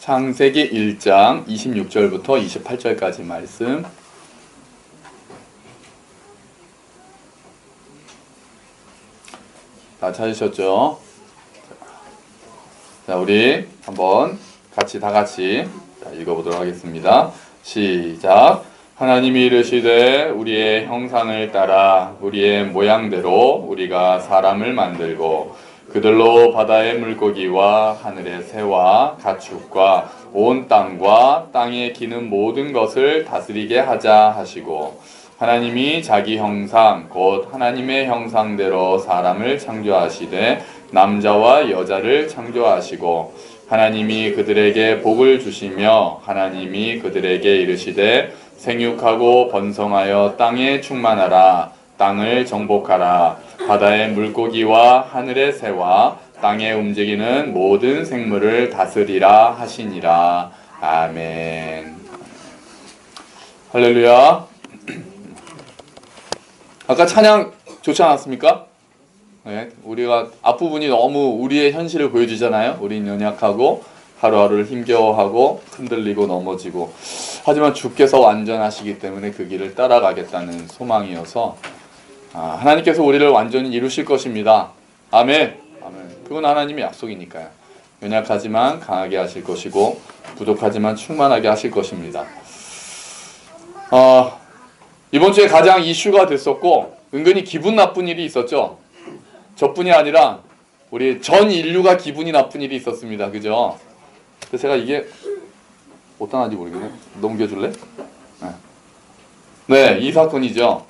창세기 1장 26절부터 28절까지 말씀. 다 찾으셨죠? 자, 우리 한번 다 같이 읽어보도록 하겠습니다. 시작. 하나님이 이르시되 우리의 형상을 따라 우리의 모양대로 우리가 사람을 만들고 그들로 바다의 물고기와 하늘의 새와 가축과 온 땅과 땅에 기는 모든 것을 다스리게 하자 하시고, 하나님이 자기 형상 곧 하나님의 형상대로 사람을 창조하시되 남자와 여자를 창조하시고, 하나님이 그들에게 복을 주시며 하나님이 그들에게 이르시되 생육하고 번성하여 땅에 충만하라. 땅을 정복하라. 바다의 물고기와 하늘의 새와 땅에 움직이는 모든 생물을 다스리라 하시니라. 아멘. 할렐루야. 아까 찬양 좋지 않았습니까? 네, 우리가 앞부분이 너무 우리의 현실을 보여주잖아요. 우린 연약하고 하루하루를 힘겨워하고 흔들리고 넘어지고, 하지만 주께서 완전하시기 때문에 그 길을 따라가겠다는 소망이어서 하나님께서 우리를 완전히 이루실 것입니다. 아멘. 아멘. 그건 하나님의 약속이니까요. 연약하지만 강하게 하실 것이고 부족하지만 충만하게 하실 것입니다. 이번 주에 가장 이슈가 됐었고 은근히 기분 나쁜 일이 있었죠. 저뿐이 아니라 우리 전 인류가 기분이 나쁜 일이 있었습니다. 그죠? 그래서 제가 이게 어떤 하는지 모르겠네. 넘겨줄래? 네, 이 사건이죠.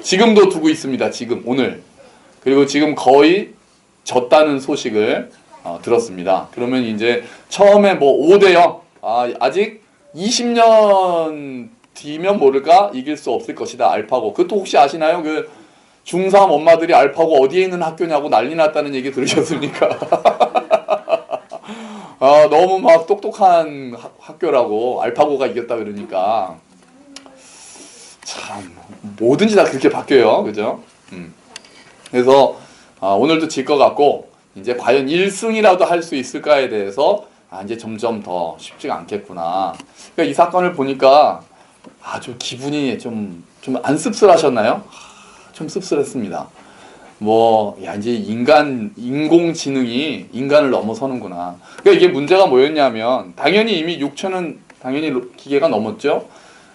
지금도 두고 있습니다. 지금 오늘. 그리고 지금 거의 졌다는 소식을 들었습니다. 그러면 이제 처음에 뭐 5대0 아직 20년 뒤면 모를까 이길 수 없을 것이다. 알파고. 그것도 혹시 아시나요? 그 중3 엄마들이 알파고 어디에 있는 학교냐고 난리 났다는 얘기 들으셨습니까? 너무 막 똑똑한 학교라고 알파고가 이겼다 그러니까 참 뭐든지 다 그렇게 바뀌어요. 그죠? 그래서 오늘도 질 것 같고 이제 과연 1승이라도 할 수 있을까에 대해서 이제 점점 더 쉽지가 않겠구나. 그러니까 이 사건을 보니까 좀 기분이 좀 안 씁쓸하셨나요? 좀 씁쓸했습니다. 이제 인공지능이 인간을 넘어서는구나. 그러니까 이게 문제가 뭐였냐면, 당연히 이미 6천은 당연히 기계가 넘었죠.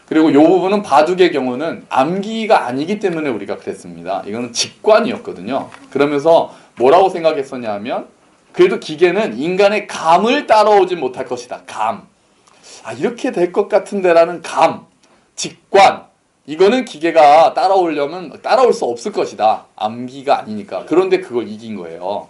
그리고 이 부분은 바둑의 경우는 암기가 아니기 때문에 우리가 그랬습니다. 이거는 직관이었거든요. 그러면서 뭐라고 생각했었냐면, 그래도 기계는 인간의 감을 따라오지 못할 것이다. 감. 이렇게 될 것 같은데라는 감, 직관. 이거는 기계가 따라오려면 따라올 수 없을 것이다. 암기가 아니니까. 그런데 그걸 이긴 거예요.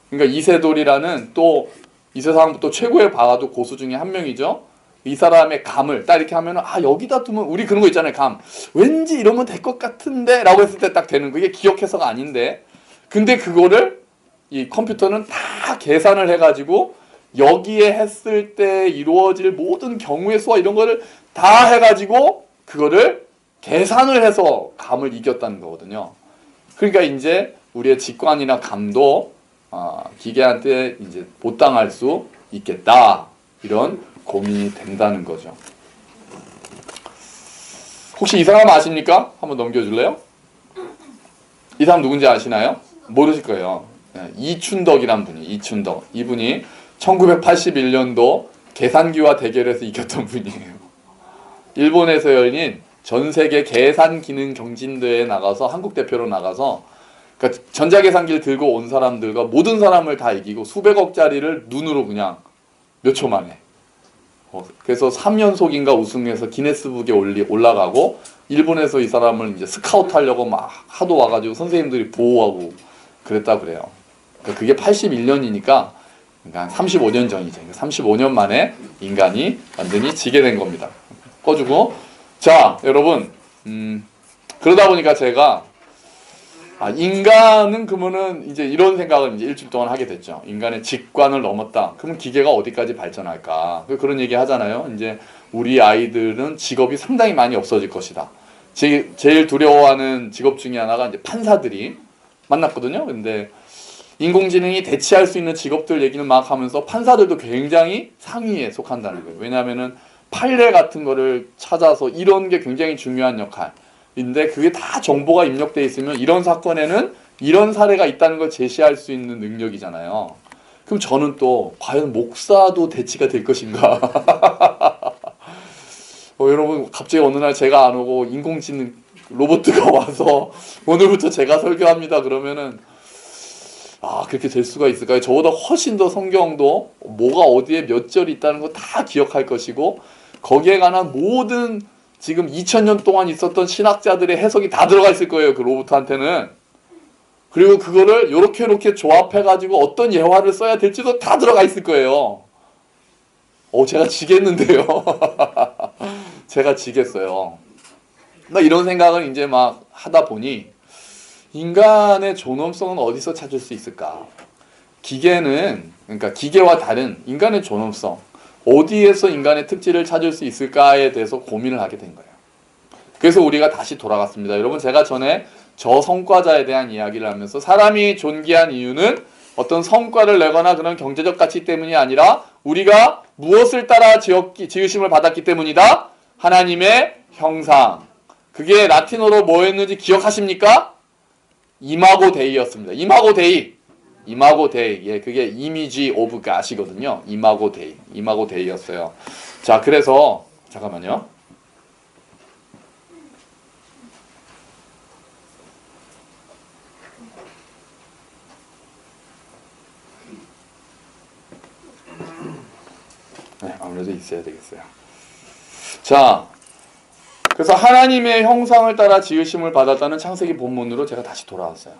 그러니까 이세돌이라는 또 이 세상 또 최고의 바둑 고수 중에 한 명이죠. 이 사람의 감을 딱 이렇게 하면은 여기다 두면, 우리 그런 거 있잖아요. 감. 왠지 이러면 될 것 같은데 라고 했을 때 딱 되는 거. 이게 기억해서가 아닌데. 근데 그거를 이 컴퓨터는 다 계산을 해가지고 여기에 했을 때 이루어질 모든 경우의 수와 이런 거를 다 해가지고 그거를 계산을 해서 감을 이겼다는 거거든요. 그러니까 이제 우리의 직관이나 감도 기계한테 이제 못 당할 수 있겠다. 이런 고민이 된다는 거죠. 혹시 이 사람 아십니까? 한번 넘겨줄래요? 이 사람 누군지 아시나요? 모르실 거예요. 이춘덕이란 분이, 이춘덕. 이분이 1981년도 계산기와 대결에서 이겼던 분이에요. 일본에서 열린 전 세계 계산 기능 경진대회에 나가서 한국 대표로 나가서, 그러니까 전자계산기를 들고 온 사람들과 모든 사람을 다 이기고 수백억짜리를 눈으로 그냥 몇 초 만에. 그래서 3연속인가 우승해서 기네스북에 올라가고, 일본에서 이 사람을 이제 스카우트 하려고 막 하도 와가지고 선생님들이 보호하고 그랬다 그래요. 그러니까 그게 81년이니까 그러니까 35년 전이죠. 35년 만에 인간이 완전히 지게 된 겁니다. 꺼주고. 자, 여러분, 그러다 보니까 제가 인간은 그러면은 이제 이런 생각을 이제 일주일 동안 하게 됐죠. 인간의 직관을 넘었다. 그러면 기계가 어디까지 발전할까? 그런 얘기 하잖아요. 이제 우리 아이들은 직업이 상당히 많이 없어질 것이다. 제일 두려워하는 직업 중에 하나가 이제 판사들이 만났거든요. 근데 인공지능이 대체할 수 있는 직업들 얘기는 막 하면서 판사들도 굉장히 상위에 속한다는 거예요. 왜냐하면은 판례 같은 거를 찾아서 이런 게 굉장히 중요한 역할인데 그게 다 정보가 입력돼 있으면 이런 사건에는 이런 사례가 있다는 걸 제시할 수 있는 능력이잖아요. 그럼 저는 또 과연 목사도 대치가 될 것인가? 여러분 갑자기 어느 날 제가 안 오고 인공지능 로봇가 와서 오늘부터 제가 설교합니다 그러면은 그렇게 될 수가 있을까요? 저보다 훨씬 더 성경도 뭐가 어디에 몇 절이 있다는 거 다 기억할 것이고 거기에 관한 모든 지금 2000년 동안 있었던 신학자들의 해석이 다 들어가 있을 거예요. 그 로봇한테는. 그리고 그거를 요렇게 조합해가지고 어떤 예화를 써야 될지도 다 들어가 있을 거예요. 제가 지겠는데요. 제가 지겠어요. 이런 생각을 이제 막 하다 보니 인간의 존엄성은 어디서 찾을 수 있을까? 그러니까 기계와 다른 인간의 존엄성, 어디에서 인간의 특질을 찾을 수 있을까에 대해서 고민을 하게 된 거예요. 그래서 우리가 다시 돌아갔습니다. 여러분, 제가 전에 저성과자에 대한 이야기를 하면서 사람이 존귀한 이유는 어떤 성과를 내거나 그런 경제적 가치 때문이 아니라 우리가 무엇을 따라 지으심을 받았기 때문이다? 하나님의 형상. 그게 라틴어로 뭐였는지 기억하십니까? 이마고 데이였습니다. 이마고 데이. 예, 그게 이미지 오브 갓이거든요. 이마고 데이였어요. 자, 그래서 잠깐만요. 네, 아무래도 있어야 되겠어요. 자, 그래서 하나님의 형상을 따라 지으심을 받았다는 창세기 본문으로 제가 다시 돌아왔어요.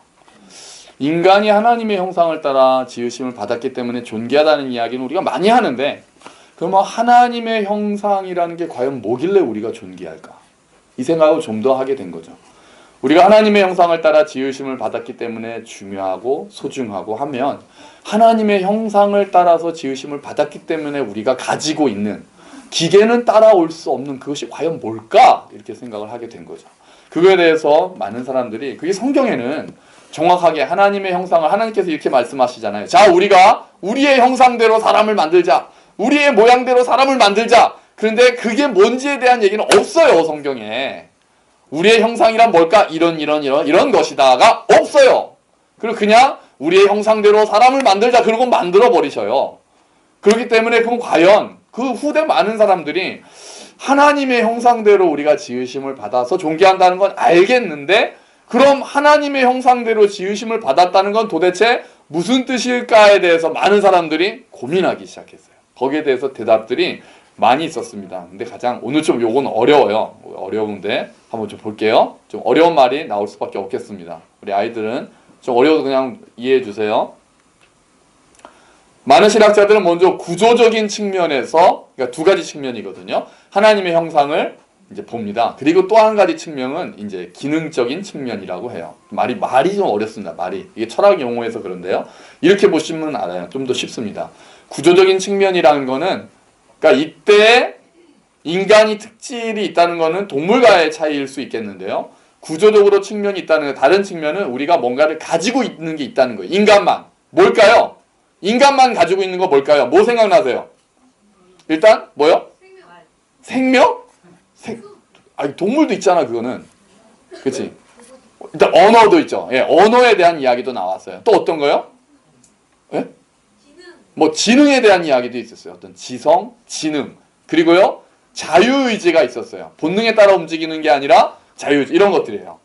인간이 하나님의 형상을 따라 지으심을 받았기 때문에 존귀하다는 이야기는 우리가 많이 하는데 그러면 하나님의 형상이라는 게 과연 뭐길래 우리가 존귀할까? 이 생각을 좀 더 하게 된 거죠. 우리가 하나님의 형상을 따라 지으심을 받았기 때문에 중요하고 소중하고 하면 하나님의 형상을 따라서 지으심을 받았기 때문에 우리가 가지고 있는 기계는 따라올 수 없는 그것이 과연 뭘까? 이렇게 생각을 하게 된 거죠. 그거에 대해서 많은 사람들이 그게 성경에는 정확하게 하나님의 형상을 하나님께서 이렇게 말씀하시잖아요. 자, 우리가 우리의 형상대로 사람을 만들자. 우리의 모양대로 사람을 만들자. 그런데 그게 뭔지에 대한 얘기는 없어요, 성경에. 우리의 형상이란 뭘까? 이런 것이다가 없어요. 그리고 그냥 우리의 형상대로 사람을 만들자. 그러고 만들어 버리셔요. 그렇기 때문에 그럼 과연 그 후대 많은 사람들이 하나님의 형상대로 우리가 지으심을 받아서 존귀한다는 건 알겠는데 그럼 하나님의 형상대로 지으심을 받았다는 건 도대체 무슨 뜻일까에 대해서 많은 사람들이 고민하기 시작했어요. 거기에 대해서 대답들이 많이 있었습니다. 근데 가장 오늘 좀 요건 어려워요. 어려운데 한번 좀 볼게요. 좀 어려운 말이 나올 수밖에 없겠습니다. 우리 아이들은 좀 어려워도 그냥 이해해 주세요. 많은 신학자들은 먼저 구조적인 측면에서, 그러니까 두 가지 측면이거든요. 하나님의 형상을 이제 봅니다. 그리고 또 한 가지 측면은 이제 기능적인 측면이라고 해요. 말이 좀 어렵습니다. 이게 철학 용어에서 그런데요. 이렇게 보시면 알아요. 좀 더 쉽습니다. 구조적인 측면이라는 거는, 그러니까 이때 인간이 특질이 있다는 거는 동물과의 차이일 수 있겠는데요. 구조적으로 측면이 있다는 거, 다른 측면은 우리가 뭔가를 가지고 있는 게 있다는 거예요. 인간만. 뭘까요? 인간만 가지고 있는 거 뭘까요? 뭐 생각나세요? 일단 뭐요? 생명? 아니 동물도 있잖아 그거는. 그렇지? 일단 언어도 있죠. 예, 언어에 대한 이야기도 나왔어요. 또 어떤 거요? 예? 뭐 지능에 대한 이야기도 있었어요. 어떤 지성, 지능. 그리고요 자유의지가 있었어요. 본능에 따라 움직이는 게 아니라 자유의지 이런 것들이에요.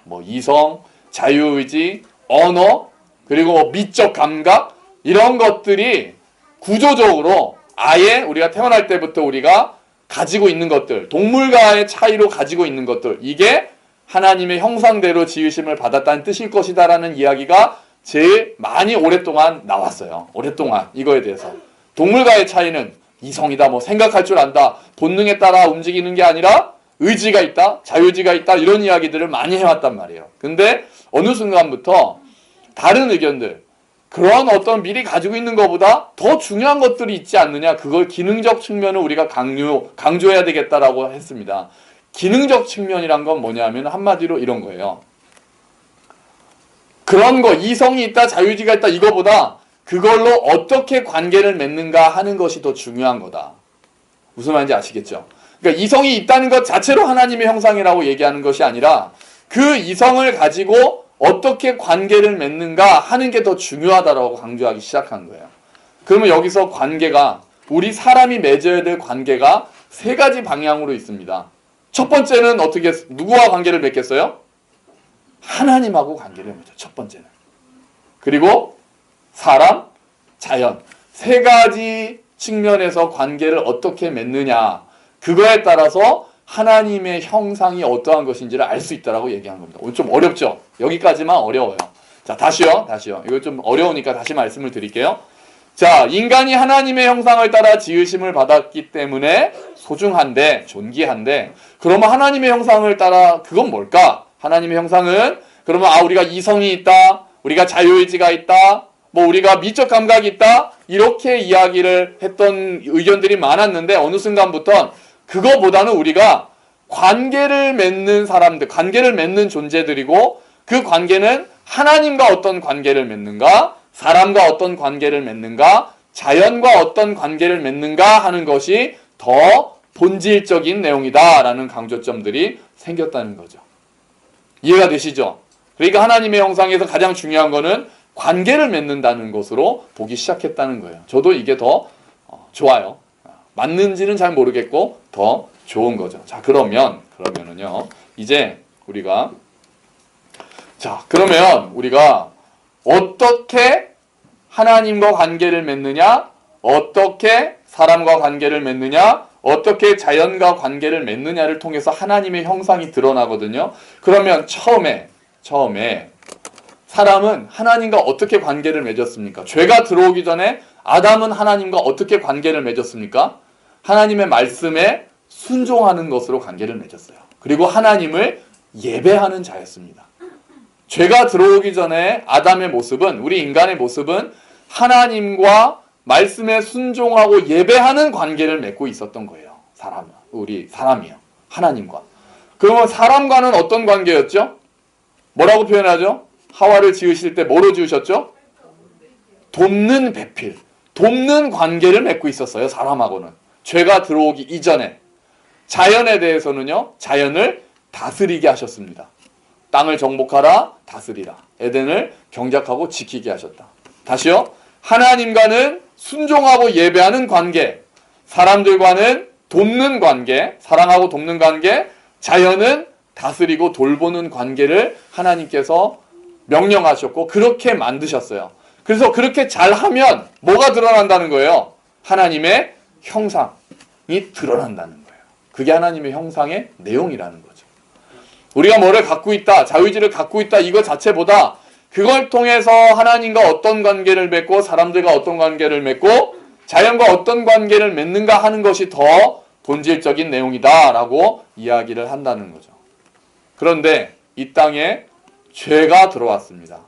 뭐 이성, 자유의지, 언어, 그리고 뭐 미적 감각 이런 것들이 구조적으로 아예 우리가 태어날 때부터 우리가 가지고 있는 것들, 동물과의 차이로 가지고 있는 것들, 이게 하나님의 형상대로 지으심을 받았다는 뜻일 것이다라는 이야기가 제일 많이 오랫동안 나왔어요. 오랫동안 이거에 대해서. 동물과의 차이는 이성이다, 뭐 생각할 줄 안다, 본능에 따라 움직이는 게 아니라 의지가 있다, 자유의지가 있다 이런 이야기들을 많이 해왔단 말이에요. 근데 어느 순간부터 다른 의견들, 그런 어떤 미리 가지고 있는 것보다 더 중요한 것들이 있지 않느냐, 그걸 기능적 측면을 우리가 강조해야 되겠다라고 했습니다. 기능적 측면이란 건 뭐냐면 한마디로 이런 거예요. 그런 거, 이성이 있다, 자유의지가 있다, 이거보다 그걸로 어떻게 관계를 맺는가 하는 것이 더 중요한 거다. 무슨 말인지 아시겠죠? 그러니까 이성이 있다는 것 자체로 하나님의 형상이라고 얘기하는 것이 아니라 그 이성을 가지고 어떻게 관계를 맺는가 하는 게 더 중요하다라고 강조하기 시작한 거예요. 그러면 여기서 관계가, 우리 사람이 맺어야 될 관계가 세 가지 방향으로 있습니다. 첫 번째는 어떻게, 누구와 관계를 맺겠어요? 하나님하고 관계를 맺죠. 첫 번째는. 그리고 사람, 자연. 세 가지 측면에서 관계를 어떻게 맺느냐. 그거에 따라서 하나님의 형상이 어떠한 것인지를 알 수 있다라고 얘기한 겁니다. 오늘 좀 어렵죠? 여기까지만 어려워요. 자, 다시요. 이거 좀 어려우니까 다시 말씀을 드릴게요. 자, 인간이 하나님의 형상을 따라 지으심을 받았기 때문에 소중한데, 존귀한데, 그러면 하나님의 형상을 따라, 그건 뭘까? 하나님의 형상은, 그러면 우리가 이성이 있다, 우리가 자유의지가 있다, 뭐 우리가 미적 감각이 있다, 이렇게 이야기를 했던 의견들이 많았는데, 어느 순간부터 그거보다는 우리가 관계를 맺는 사람들, 관계를 맺는 존재들이고, 그 관계는 하나님과 어떤 관계를 맺는가, 사람과 어떤 관계를 맺는가, 자연과 어떤 관계를 맺는가 하는 것이 더 본질적인 내용이다라는 강조점들이 생겼다는 거죠. 이해가 되시죠? 그러니까 하나님의 형상에서 가장 중요한 거는 관계를 맺는다는 것으로 보기 시작했다는 거예요. 저도 이게 더 좋아요. 맞는지는 잘 모르겠고 더 좋은 거죠. 자, 그러면은요. 이제 우리가 그러면 우리가 어떻게 하나님과 관계를 맺느냐, 어떻게 사람과 관계를 맺느냐, 어떻게 자연과 관계를 맺느냐를 통해서 하나님의 형상이 드러나거든요. 그러면 처음에 사람은 하나님과 어떻게 관계를 맺었습니까? 죄가 들어오기 전에 아담은 하나님과 어떻게 관계를 맺었습니까? 하나님의 말씀에 순종하는 것으로 관계를 맺었어요. 그리고 하나님을 예배하는 자였습니다. 죄가 들어오기 전에 아담의 모습은, 우리 인간의 모습은 하나님과 말씀에 순종하고 예배하는 관계를 맺고 있었던 거예요. 우리 사람이요. 하나님과. 그러면 사람과는 어떤 관계였죠? 뭐라고 표현하죠? 하와를 지으실 때 뭐로 지으셨죠? 돕는 배필. 돕는 관계를 맺고 있었어요. 사람하고는. 죄가 들어오기 이전에. 자연에 대해서는요. 자연을 다스리게 하셨습니다. 땅을 정복하라, 다스리라. 에덴을 경작하고 지키게 하셨다. 다시요. 하나님과는 순종하고 예배하는 관계, 사람들과는 돕는 관계, 사랑하고 돕는 관계, 자연은 다스리고 돌보는 관계를 하나님께서 명령하셨고 그렇게 만드셨어요. 그래서 그렇게 잘하면 뭐가 드러난다는 거예요? 하나님의 형상이 드러난다는 거예요. 그게 하나님의 형상의 내용이라는 거죠. 우리가 뭐를 갖고 있다, 자유의지를 갖고 있다 이거 자체보다 그걸 통해서 하나님과 어떤 관계를 맺고 사람들과 어떤 관계를 맺고 자연과 어떤 관계를 맺는가 하는 것이 더 본질적인 내용이다라고 이야기를 한다는 거죠. 그런데 이 땅에 죄가 들어왔습니다.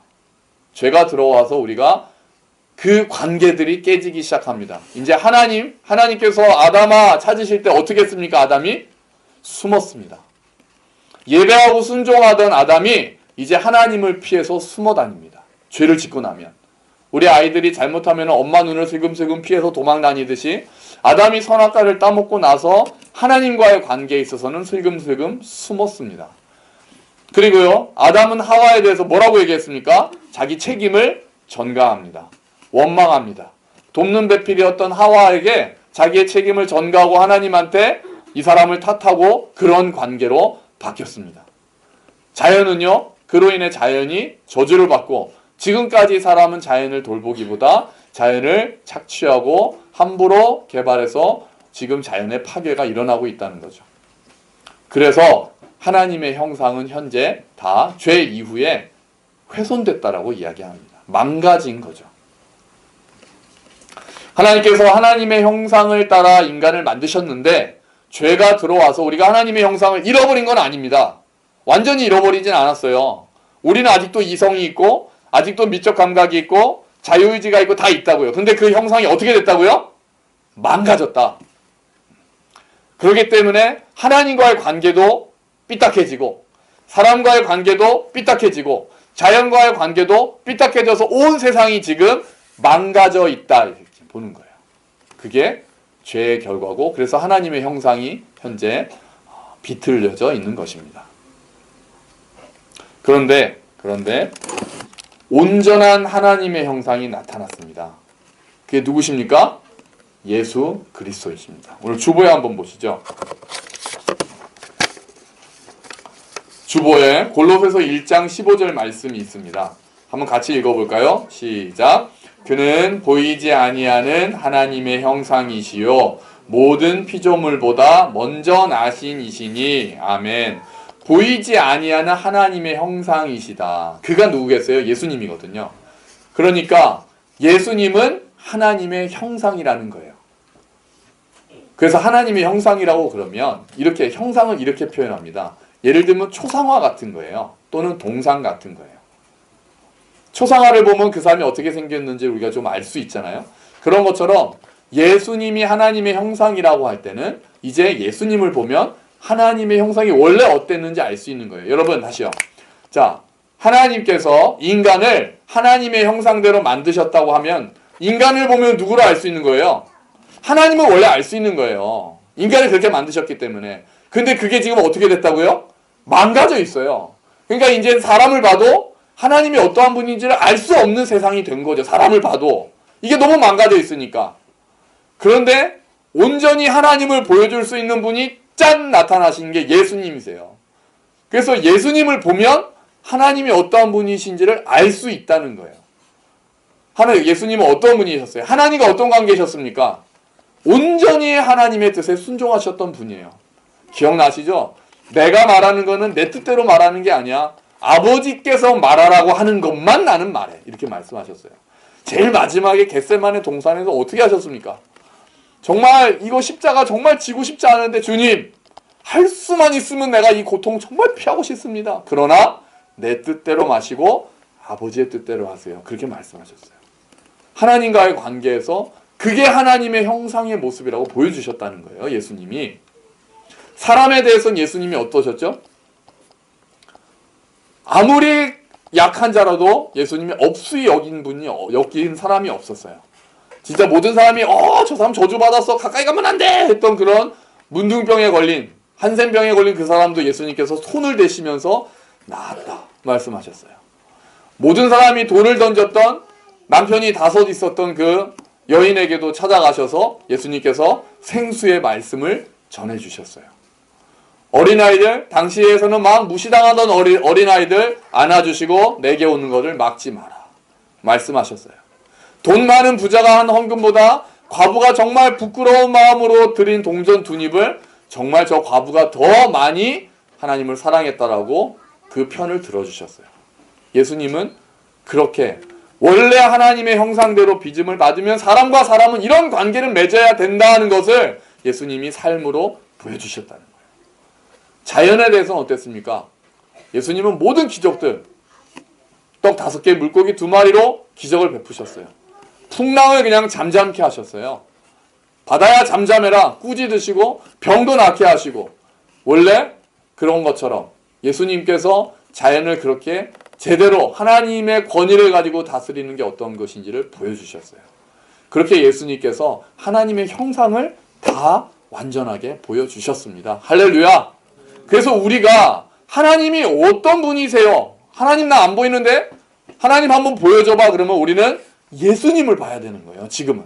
죄가 들어와서 우리가 그 관계들이 깨지기 시작합니다. 이제 하나님께서 아담아 찾으실 때 어떻게 했습니까? 아담이 숨었습니다. 예배하고 순종하던 아담이 이제 하나님을 피해서 숨어 다닙니다. 죄를 짓고 나면. 우리 아이들이 잘못하면 엄마 눈을 슬금슬금 피해서 도망 다니듯이 아담이 선악과를 따먹고 나서 하나님과의 관계에 있어서는 슬금슬금 숨었습니다. 그리고요, 아담은 하와에 대해서 뭐라고 얘기했습니까? 자기 책임을 전가합니다. 원망합니다. 돕는 배필이었던 하와에게 자기의 책임을 전가하고 하나님한테 이 사람을 탓하고 그런 관계로 바뀌었습니다. 자연은요, 그로 인해 자연이 저주를 받고 지금까지 사람은 자연을 돌보기보다 자연을 착취하고 함부로 개발해서 지금 자연의 파괴가 일어나고 있다는 거죠. 그래서 하나님의 형상은 현재 다 죄 이후에 훼손됐다라고 이야기합니다. 망가진 거죠. 하나님께서 하나님의 형상을 따라 인간을 만드셨는데 죄가 들어와서 우리가 하나님의 형상을 잃어버린 건 아닙니다. 완전히 잃어버리진 않았어요. 우리는 아직도 이성이 있고 아직도 미적 감각이 있고 자유의지가 있고 다 있다고요. 근데 그 형상이 어떻게 됐다고요? 망가졌다. 그렇기 때문에 하나님과의 관계도 삐딱해지고 사람과의 관계도 삐딱해지고 자연과의 관계도 삐딱해져서 온 세상이 지금 망가져 있다 이렇게 보는 거예요. 그게 죄의 결과고, 그래서 하나님의 형상이 현재 비틀려져 있는 것입니다. 그런데 온전한 하나님의 형상이 나타났습니다. 그게 누구십니까? 예수 그리스도이십니다. 오늘 주보에 한번 보시죠. 주보에 골로새서 1장 15절 말씀이 있습니다. 한번 같이 읽어볼까요? 시작. 그는 보이지 아니하는 하나님의 형상이시요 모든 피조물보다 먼저 나신 이시니 아멘. 보이지 아니하는 하나님의 형상이시다. 그가 누구겠어요? 예수님이거든요. 그러니까 예수님은 하나님의 형상이라는 거예요. 그래서 하나님의 형상이라고 그러면 이렇게 형상을 이렇게 표현합니다. 예를 들면 초상화 같은 거예요. 또는 동상 같은 거예요. 초상화를 보면 그 사람이 어떻게 생겼는지 우리가 좀 알 수 있잖아요. 그런 것처럼 예수님이 하나님의 형상이라고 할 때는 이제 예수님을 보면 하나님의 형상이 원래 어땠는지 알 수 있는 거예요. 여러분 다시요. 자, 하나님께서 인간을 하나님의 형상대로 만드셨다고 하면 인간을 보면 누구로 알 수 있는 거예요? 하나님은 원래 알 수 있는 거예요. 인간을 그렇게 만드셨기 때문에. 근데 그게 지금 어떻게 됐다고요? 망가져 있어요. 그러니까 이제 사람을 봐도 하나님이 어떠한 분인지를 알 수 없는 세상이 된 거죠. 사람을 봐도. 이게 너무 망가져 있으니까. 그런데 온전히 하나님을 보여줄 수 있는 분이 짠 나타나신 게 예수님이세요. 그래서 예수님을 보면 하나님이 어떠한 분이신지를 알 수 있다는 거예요. 예수님은 어떤 분이셨어요? 하나님과 어떤 관계셨습니까? 온전히 하나님의 뜻에 순종하셨던 분이에요. 기억나시죠? 내가 말하는 거는 내 뜻대로 말하는 게 아니야. 아버지께서 말하라고 하는 것만 나는 말해. 이렇게 말씀하셨어요. 제일 마지막에 겟세마네 동산에서 어떻게 하셨습니까? 정말 이거 십자가 정말 지고 싶지 않은데 주님 할 수만 있으면 내가 이 고통 정말 피하고 싶습니다. 그러나 내 뜻대로 마시고 아버지의 뜻대로 하세요. 그렇게 말씀하셨어요. 하나님과의 관계에서 그게 하나님의 형상의 모습이라고 보여주셨다는 거예요. 예수님이. 사람에 대해서는 예수님이 어떠셨죠? 아무리 약한 자라도 예수님이 없이 여긴 사람이 없었어요. 진짜 모든 사람이 저 사람 저주받았어 가까이 가면 안 돼 했던 그런 문둥병에 걸린 한센병에 걸린 그 사람도 예수님께서 손을 대시면서 나았다 말씀하셨어요. 모든 사람이 돌을 던졌던 남편이 5 있었던 그 여인에게도 찾아가셔서 예수님께서 생수의 말씀을 전해주셨어요. 어린아이들, 당시에서는 막 무시당하던 어린아이들 안아주시고 내게 오는 것을 막지 마라 말씀하셨어요. 돈 많은 부자가 한 헌금보다 과부가 정말 부끄러운 마음으로 드린 동전 2립을 정말 저 과부가 더 많이 하나님을 사랑했다라고 그 편을 들어주셨어요. 예수님은 그렇게 원래 하나님의 형상대로 빚음을 받으면 사람과 사람은 이런 관계를 맺어야 된다는 것을 예수님이 삶으로 보여주셨다는 거예요. 자연에 대해서는 어땠습니까? 예수님은 모든 기적들, 떡 5개, 물고기 2마리로 기적을 베푸셨어요. 풍랑을 그냥 잠잠케 하셨어요. 바다야 잠잠해라 꾸짖 드시고 병도 낫게 하시고 원래 그런 것처럼 예수님께서 자연을 그렇게 제대로 하나님의 권위를 가지고 다스리는 게 어떤 것인지를 보여주셨어요. 그렇게 예수님께서 하나님의 형상을 다 완전하게 보여주셨습니다. 할렐루야! 그래서 우리가 하나님이 어떤 분이세요? 하나님 나 안 보이는데? 하나님 한번 보여줘봐. 그러면 우리는 예수님을 봐야 되는 거예요. 지금은.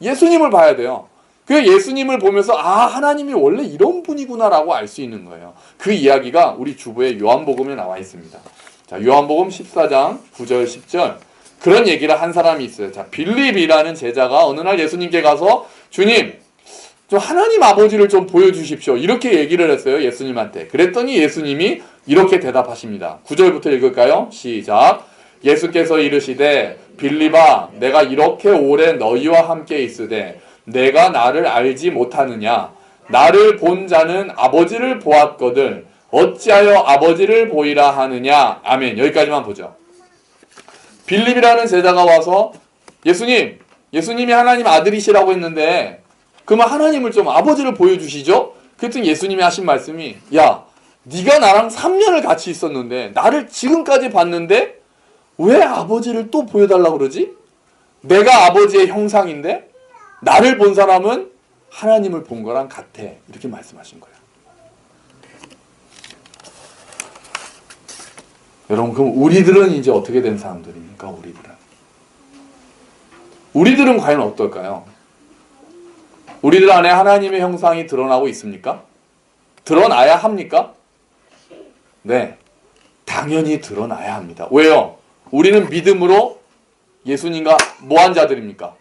예수님을 봐야 돼요. 그 예수님을 보면서 하나님이 원래 이런 분이구나라고 알 수 있는 거예요. 그 이야기가 우리 주보에 요한복음에 나와 있습니다. 자, 요한복음 14장 9절 10절 그런 얘기를 한 사람이 있어요. 자, 빌립이라는 제자가 어느 날 예수님께 가서 주님 좀 하나님 아버지를 좀 보여주십시오. 이렇게 얘기를 했어요. 예수님한테. 그랬더니 예수님이 이렇게 대답하십니다. 9절부터 읽을까요? 시작. 예수께서 이르시되 빌립아 내가 이렇게 오래 너희와 함께 있으되 내가 나를 알지 못하느냐. 나를 본 자는 아버지를 보았거든 어찌하여 아버지를 보이라 하느냐. 아멘. 여기까지만 보죠. 빌립이라는 제자가 와서 예수님이 하나님 아들이시라고 했는데 그러면 하나님을 좀 아버지를 보여주시죠? 그랬더니 예수님이 하신 말씀이 야 네가 나랑 3년을 같이 있었는데 나를 지금까지 봤는데 왜 아버지를 또 보여달라고 그러지? 내가 아버지의 형상인데 나를 본 사람은 하나님을 본 거랑 같아. 이렇게 말씀하신 거예요. 여러분, 그럼 우리들은 이제 어떻게 된 사람들입니까? 우리들은 과연 어떨까요? 우리들 안에 하나님의 형상이 드러나고 있습니까? 드러나야 합니까? 네, 당연히 드러나야 합니다. 왜요? 우리는 믿음으로 예수님과 뭐한 자들입니까?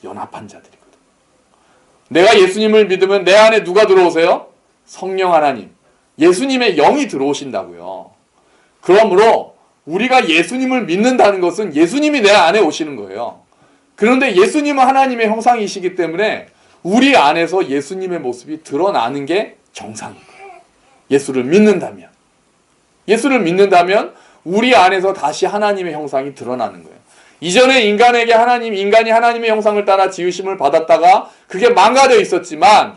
연합한 자들이거든. 내가 예수님을 믿으면 내 안에 누가 들어오세요? 성령 하나님, 예수님의 영이 들어오신다고요. 그러므로 우리가 예수님을 믿는다는 것은 예수님이 내 안에 오시는 거예요. 그런데 예수님은 하나님의 형상이시기 때문에 우리 안에서 예수님의 모습이 드러나는 게 정상인 거예요. 예수를 믿는다면 우리 안에서 다시 하나님의 형상이 드러나는 거예요. 이전에 인간이 하나님의 형상을 따라 지으심을 받았다가 그게 망가져 있었지만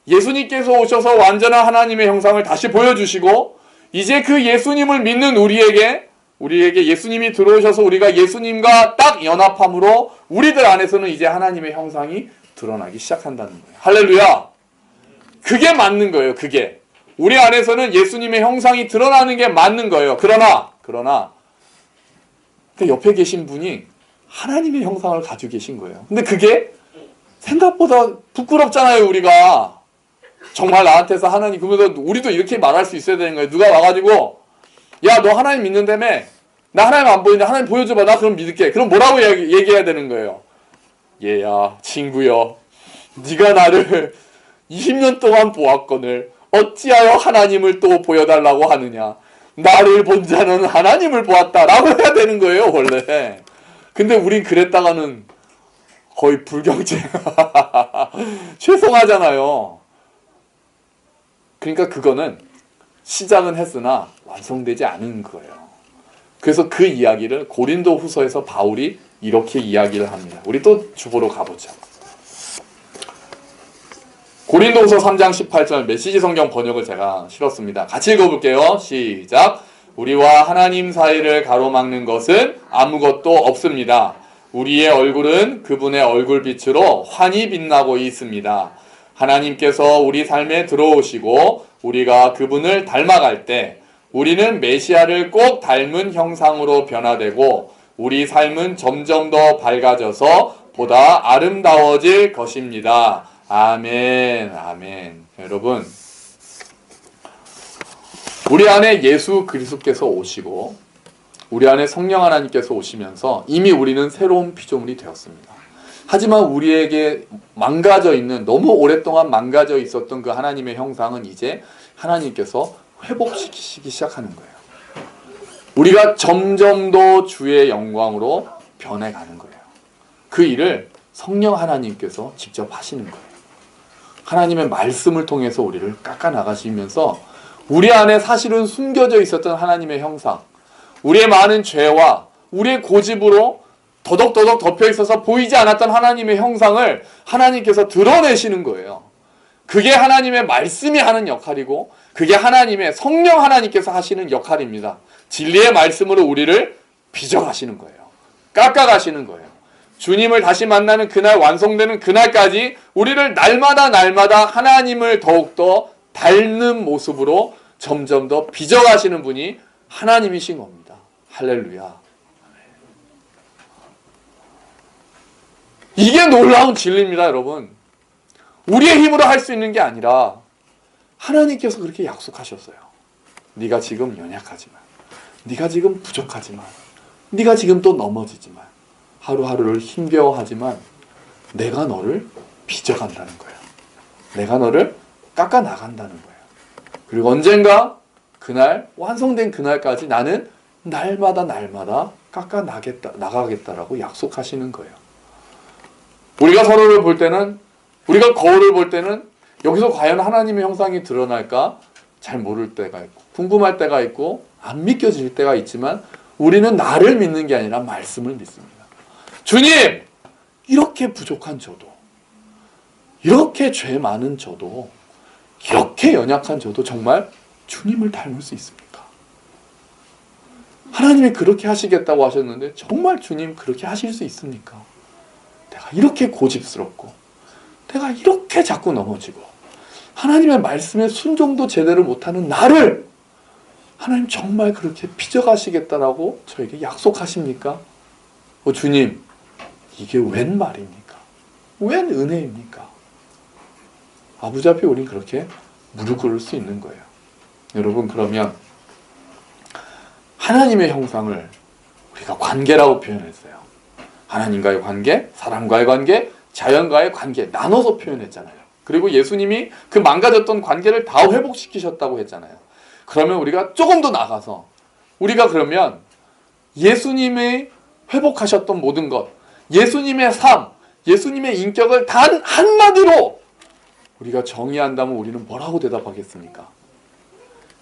예수님께서 오셔서 완전한 하나님의 형상을 다시 보여주시고 이제 그 예수님을 믿는 우리에게 예수님이 들어오셔서 우리가 예수님과 딱 연합함으로 우리들 안에서는 이제 하나님의 형상이 드러나기 시작한다는 거예요. 할렐루야! 그게 맞는 거예요. 그게. 우리 안에서는 예수님의 형상이 드러나는 게 맞는 거예요. 그러나 그 옆에 계신 분이 하나님의 형상을 가지고 계신 거예요. 근데 그게 생각보다 부끄럽잖아요. 우리가 정말 나한테서 하나님, 그러면서 우리도 이렇게 말할 수 있어야 되는 거예요. 누가 와가지고 야, 너 하나님 믿는다며? 나 하나님 안 보이는데 하나님 보여줘봐. 나 그럼 믿을게. 그럼 뭐라고 얘기해야 되는 거예요? 얘야, 친구여, 네가 나를 20년 동안 보았거늘 어찌하여 하나님을 또 보여달라고 하느냐? 나를 본 자는 하나님을 보았다라고 해야 되는 거예요, 원래. 근데 우린 그랬다가는 거의 불경죄 죄송하잖아요. 그러니까 그거는 시작은 했으나 완성되지 않은 거예요. 그래서 그 이야기를 고린도 후서에서 바울이 이렇게 이야기를 합니다. 우리 또 주보로 가보죠. 고린도후서 3장 18절 메시지 성경 번역을 제가 실었습니다. 같이 읽어볼게요. 시작. 우리와 하나님 사이를 가로막는 것은 아무것도 없습니다. 우리의 얼굴은 그분의 얼굴빛으로 환히 빛나고 있습니다. 하나님께서 우리 삶에 들어오시고 우리가 그분을 닮아갈 때 우리는 메시아를 꼭 닮은 형상으로 변화되고 우리 삶은 점점 더 밝아져서 보다 아름다워질 것입니다. 아멘, 아멘. 여러분, 우리 안에 예수 그리스도께서 오시고 우리 안에 성령 하나님께서 오시면서 이미 우리는 새로운 피조물이 되었습니다. 하지만 우리에게 망가져 있는, 너무 오랫동안 망가져 있었던 그 하나님의 형상은 이제 하나님께서 회복시키시기 시작하는 거예요. 우리가 점점 더 주의 영광으로 변해가는 거예요. 그 일을 성령 하나님께서 직접 하시는 거예요. 하나님의 말씀을 통해서 우리를 깎아나가시면서 우리 안에 사실은 숨겨져 있었던 하나님의 형상, 우리의 많은 죄와 우리의 고집으로 더덕더덕 덮여 있어서 보이지 않았던 하나님의 형상을 하나님께서 드러내시는 거예요. 그게 하나님의 말씀이 하는 역할이고 그게 하나님의 성령 하나님께서 하시는 역할입니다. 진리의 말씀으로 우리를 빚어가시는 거예요. 깎아가시는 거예요. 주님을 다시 만나는 그날, 완성되는 그날까지 우리를 날마다 하나님을 더욱더 닮는 모습으로 점점 더 빚어가시는 분이 하나님이신 겁니다. 할렐루야. 이게 놀라운 진리입니다, 여러분. 우리의 힘으로 할 수 있는 게 아니라 하나님께서 그렇게 약속하셨어요. 네가 지금 연약하지만, 네가 지금 부족하지만, 네가 지금 또 넘어지지만, 하루하루를 힘겨워하지만 내가 너를 빚어간다는 거예요. 내가 너를 깎아나간다는 거예요. 그리고 언젠가 그날, 완성된 그날까지 나는 날마다 깎아나가겠다라고 약속하시는 거예요. 우리가 서로를 볼 때는, 우리가 거울을 볼 때는 여기서 과연 하나님의 형상이 드러날까 잘 모를 때가 있고 궁금할 때가 있고 안 믿겨질 때가 있지만 우리는 나를 믿는 게 아니라 말씀을 믿습니다. 주님! 이렇게 부족한 저도, 이렇게 죄 많은 저도, 이렇게 연약한 저도 정말 주님을 닮을 수 있습니까? 하나님이 그렇게 하시겠다고 하셨는데 정말 주님 그렇게 하실 수 있습니까? 내가 이렇게 고집스럽고 내가 이렇게 자꾸 넘어지고 하나님의 말씀에 순종도 제대로 못하는 나를 하나님 정말 그렇게 빚어가시겠다라고 저에게 약속하십니까? 주님, 이게 웬 말입니까? 웬 은혜입니까? 아버지 앞에 우린 그렇게 무릎 꿇을 수 있는 거예요. 여러분, 그러면 하나님의 형상을 우리가 관계라고 표현했어요. 하나님과의 관계, 사람과의 관계, 자연과의 관계 나눠서 표현했잖아요. 그리고 예수님이 그 망가졌던 관계를 다 회복시키셨다고 했잖아요. 그러면 우리가 조금 더 나가서 우리가 그러면 예수님의 회복하셨던 모든 것, 예수님의 삶, 예수님의 인격을 단 한마디로 우리가 정의한다면 우리는 뭐라고 대답하겠습니까?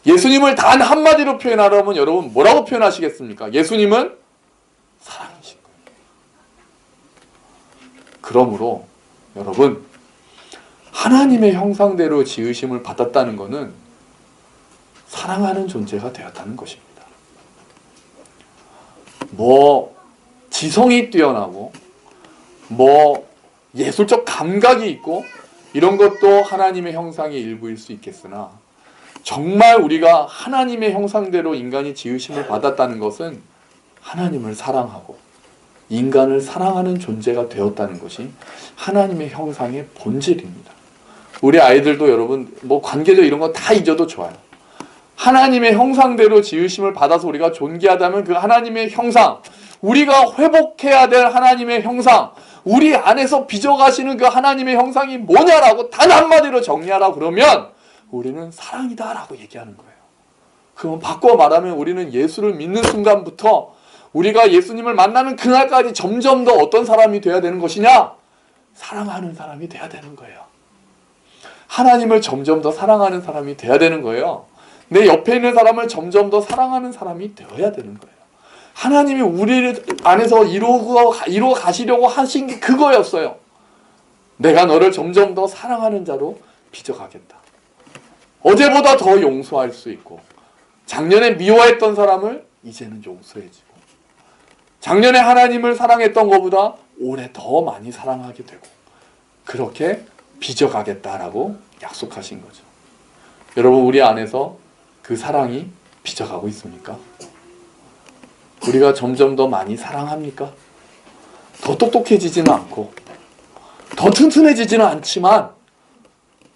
예수님을 단 한마디로 표현하려면 여러분 뭐라고 표현하시겠습니까? 예수님은 사랑이신 거예요. 그러므로 여러분, 하나님의 형상대로 지으심을 받았다는 것은 사랑하는 존재가 되었다는 것입니다. 지성이 뛰어나고 예술적 감각이 있고 이런 것도 하나님의 형상의 일부일 수 있겠으나 정말 우리가 하나님의 형상대로 인간이 지으심을 받았다는 것은 하나님을 사랑하고 인간을 사랑하는 존재가 되었다는 것이 하나님의 형상의 본질입니다. 우리 아이들도 여러분 관계적 이런 거 다 잊어도 좋아요. 하나님의 형상대로 지으심을 받아서 우리가 존귀하다면 그 하나님의 형상, 우리가 회복해야 될 하나님의 형상, 우리 안에서 빚어가시는 그 하나님의 형상이 뭐냐라고 단 한마디로 정리하라 그러면 우리는 사랑이다라고 얘기하는 거예요. 그럼 바꿔 말하면 우리는 예수를 믿는 순간부터 우리가 예수님을 만나는 그날까지 점점 더 어떤 사람이 돼야 되는 것이냐? 사랑하는 사람이 돼야 되는 거예요. 하나님을 점점 더 사랑하는 사람이 돼야 되는 거예요. 내 옆에 있는 사람을 점점 더 사랑하는 사람이 되어야 되는 거예요. 하나님이 우리 안에서 이루어 가시려고 하신 게 그거였어요. 내가 너를 점점 더 사랑하는 자로 빚어가겠다. 어제보다 더 용서할 수 있고 작년에 미워했던 사람을 이제는 용서해지고 작년에 하나님을 사랑했던 것보다 올해 더 많이 사랑하게 되고 그렇게 빚어가겠다라고 약속하신 거죠. 여러분, 우리 안에서 그 사랑이 빚어가고 있습니까? 우리가 점점 더 많이 사랑합니까? 더 똑똑해지지는 않고 더 튼튼해지지는 않지만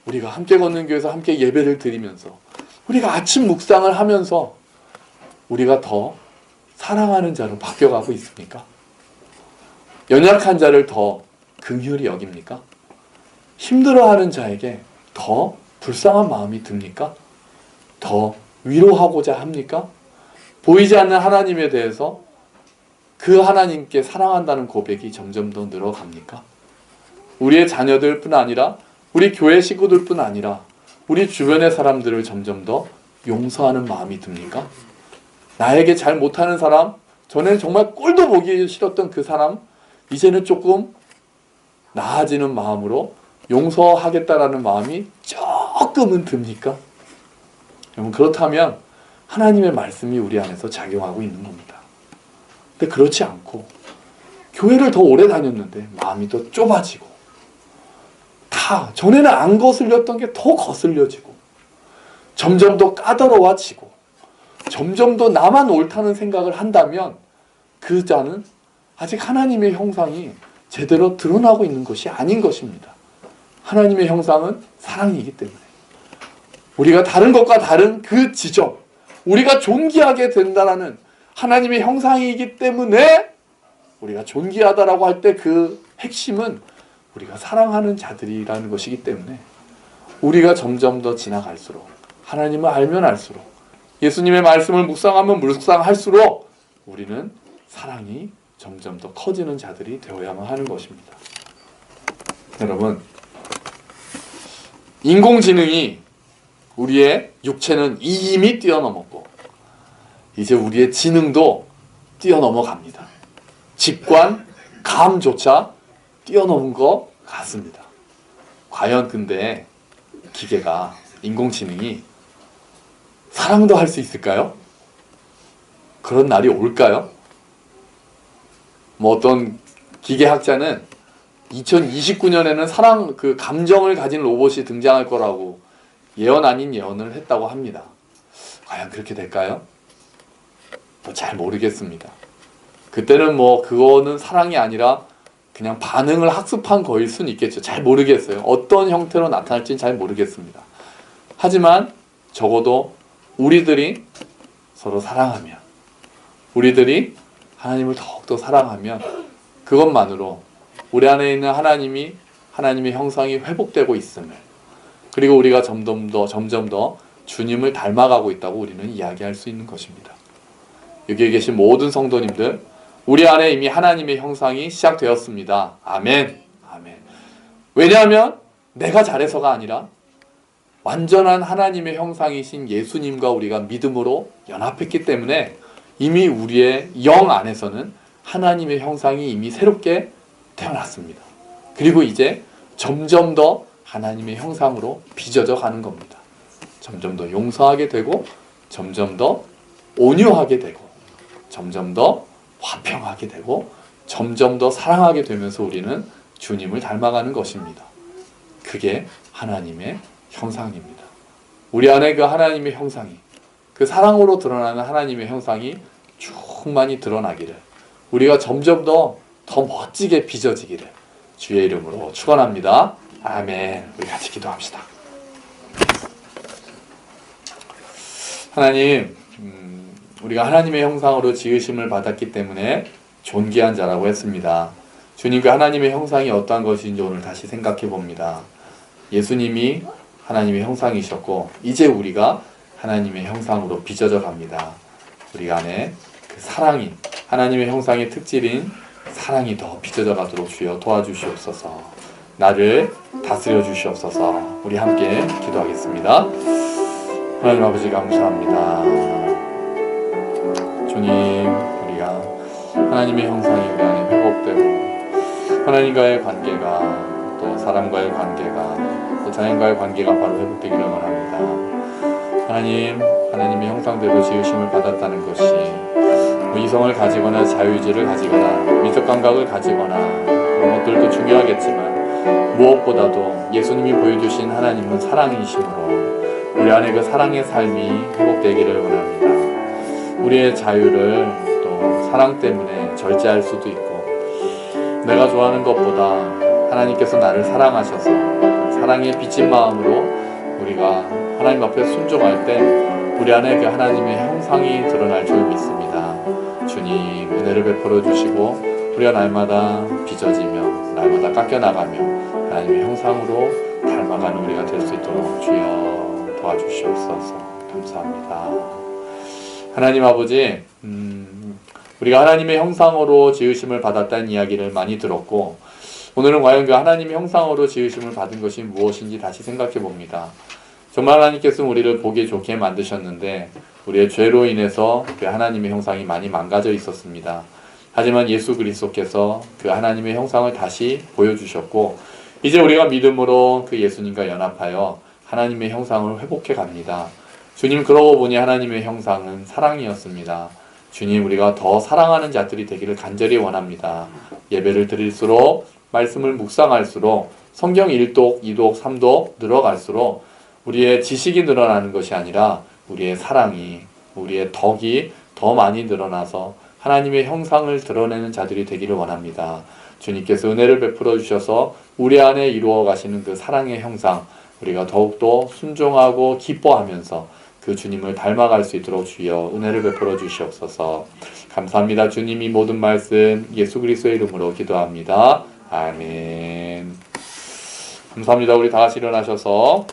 우리가 함께 걷는 교회에서 함께 예배를 드리면서 우리가 아침 묵상을 하면서 우리가 더 사랑하는 자로 바뀌어가고 있습니까? 연약한 자를 더 긍휼히 여깁니까? 힘들어하는 자에게 더 불쌍한 마음이 듭니까? 더 위로하고자 합니까? 보이지 않는 하나님에 대해서 그 하나님께 사랑한다는 고백이 점점 더 늘어갑니까? 우리의 자녀들뿐 아니라 우리 교회 식구들뿐 아니라 우리 주변의 사람들을 점점 더 용서하는 마음이 듭니까? 나에게 잘 못하는 사람, 전에는 정말 꼴도 보기 싫었던 그 사람, 이제는 조금 나아지는 마음으로 용서하겠다라는 마음이 조금은 듭니까? 여러분, 그렇다면 하나님의 말씀이 우리 안에서 작용하고 있는 겁니다. 근데 그렇지 않고 교회를 더 오래 다녔는데 마음이 더 좁아지고 전에는 안 거슬렸던 게 더 거슬려지고 점점 더 까다로워지고 점점 더 나만 옳다는 생각을 한다면 그 자는 아직 하나님의 형상이 제대로 드러나고 있는 것이 아닌 것입니다. 하나님의 형상은 사랑이기 때문에 우리가 다른 것과 다른 그 지점, 우리가 존귀하게 된다라는 하나님의 형상이기 때문에 우리가 존귀하다라고 할 때 그 핵심은 우리가 사랑하는 자들이라는 것이기 때문에 우리가 점점 더 지나갈수록 하나님을 알면 알수록 예수님의 말씀을 묵상하면 묵상할수록 우리는 사랑이 점점 더 커지는 자들이 되어야만 하는 것입니다. 여러분, 인공지능이 우리의 육체는 이미 뛰어넘었고 이제 우리의 지능도 뛰어넘어갑니다. 직관, 감조차 뛰어넘은 것 같습니다. 과연 근데 인공지능이 사랑도 할 수 있을까요? 그런 날이 올까요? 뭐 어떤 기계학자는 2029년에는 사랑, 그 감정을 가진 로봇이 등장할 거라고 예언 아닌 예언을 했다고 합니다. 과연 그렇게 될까요? 잘 모르겠습니다. 그때는 뭐 그거는 사랑이 아니라 그냥 반응을 학습한 거일 수는 있겠죠. 잘 모르겠어요. 어떤 형태로 나타날지는 잘 모르겠습니다. 하지만 적어도 우리들이 서로 사랑하면, 우리들이 하나님을 더욱더 사랑하면 그것만으로 우리 안에 있는 하나님의 형상이 회복되고 있음을, 그리고 우리가 점점 더 주님을 닮아가고 있다고 우리는 이야기할 수 있는 것입니다. 여기에 계신 모든 성도님들, 우리 안에 이미 하나님의 형상이 시작되었습니다. 아멘. 아멘. 왜냐하면 내가 잘해서가 아니라 완전한 하나님의 형상이신 예수님과 우리가 믿음으로 연합했기 때문에 이미 우리의 영 안에서는 하나님의 형상이 이미 새롭게 태어났습니다. 그리고 이제 점점 더 하나님의 형상으로 빚어져 가는 겁니다. 점점 더 용서하게 되고, 점점 더 온유하게 되고, 점점 더 화평하게 되고, 점점 더 사랑하게 되면서 우리는 주님을 닮아가는 것입니다. 그게 하나님의 형상입니다. 우리 안에 그 하나님의 형상이, 그 사랑으로 드러나는 하나님의 형상이 충만히 드러나기를, 우리가 점점 더 멋지게 빚어지기를 주의 이름으로 축원합니다. 아멘. 우리 같이 기도합시다. 하나님, 우리가 하나님의 형상으로 지으심을 받았기 때문에 존귀한 자라고 했습니다. 주님, 그 하나님의 형상이 어떠한 것인지 오늘 다시 생각해 봅니다. 예수님이 하나님의 형상이셨고 이제 우리가 하나님의 형상으로 빚어져 갑니다. 우리 안에 그 사랑이, 하나님의 형상의 특질인 사랑이 더 빚어져 가도록 주여 도와주시옵소서. 나를 다스려 주시옵소서. 우리 함께 기도하겠습니다. 하나님 아버지 감사합니다. 주님, 우리가 하나님의 형상이 우리 안에 회복되고 하나님과의 관계가, 또 사람과의 관계가, 또 자연과의 관계가 바로 회복되기를 원합니다. 하나님의 형상대로 지으심을 받았다는 것이 뭐 이성을 가지거나 자유의지를 가지거나 미적 감각을 가지거나 그런 것들도 중요하겠지만 무엇보다도 예수님이 보여주신 하나님은 사랑이시므로 우리 안에 그 사랑의 삶이 회복되기를 원합니다. 우리의 자유를 또 사랑 때문에 절제할 수도 있고, 내가 좋아하는 것보다 하나님께서 나를 사랑하셔서 사랑에 비친 마음으로 우리가 하나님 앞에 순종할 때 우리 안에 그 하나님의 형상이 드러날 줄 믿습니다. 주님, 은혜를 베풀어 주시고 우리가 날마다 빚어지며 날마다 깎여나가며 하나님의 형상으로 닮아가는 우리가 될 수 있도록 주여 도와주시옵소서. 감사합니다. 하나님 아버지, 우리가 하나님의 형상으로 지으심을 받았다는 이야기를 많이 들었고, 오늘은 과연 그 하나님의 형상으로 지으심을 받은 것이 무엇인지 다시 생각해 봅니다. 정말 하나님께서는 우리를 보기 좋게 만드셨는데 우리의 죄로 인해서 그 하나님의 형상이 많이 망가져 있었습니다. 하지만 예수 그리스도께서 그 하나님의 형상을 다시 보여주셨고, 이제 우리가 믿음으로 그 예수님과 연합하여 하나님의 형상을 회복해 갑니다. 주님, 그러고 보니 하나님의 형상은 사랑이었습니다. 주님, 우리가 더 사랑하는 자들이 되기를 간절히 원합니다. 예배를 드릴수록, 말씀을 묵상할수록, 성경 1독, 2독, 3독 늘어갈수록 우리의 지식이 늘어나는 것이 아니라 우리의 사랑이, 우리의 덕이 더 많이 늘어나서 하나님의 형상을 드러내는 자들이 되기를 원합니다. 주님께서 은혜를 베풀어 주셔서 우리 안에 이루어 가시는 그 사랑의 형상, 우리가 더욱더 순종하고 기뻐하면서 그 주님을 닮아갈 수 있도록 주여 은혜를 베풀어 주시옵소서. 감사합니다. 주님이 모든 말씀 예수 그리스도의 이름으로 기도합니다. 아멘. 감사합니다. 우리 다 같이 일어나셔서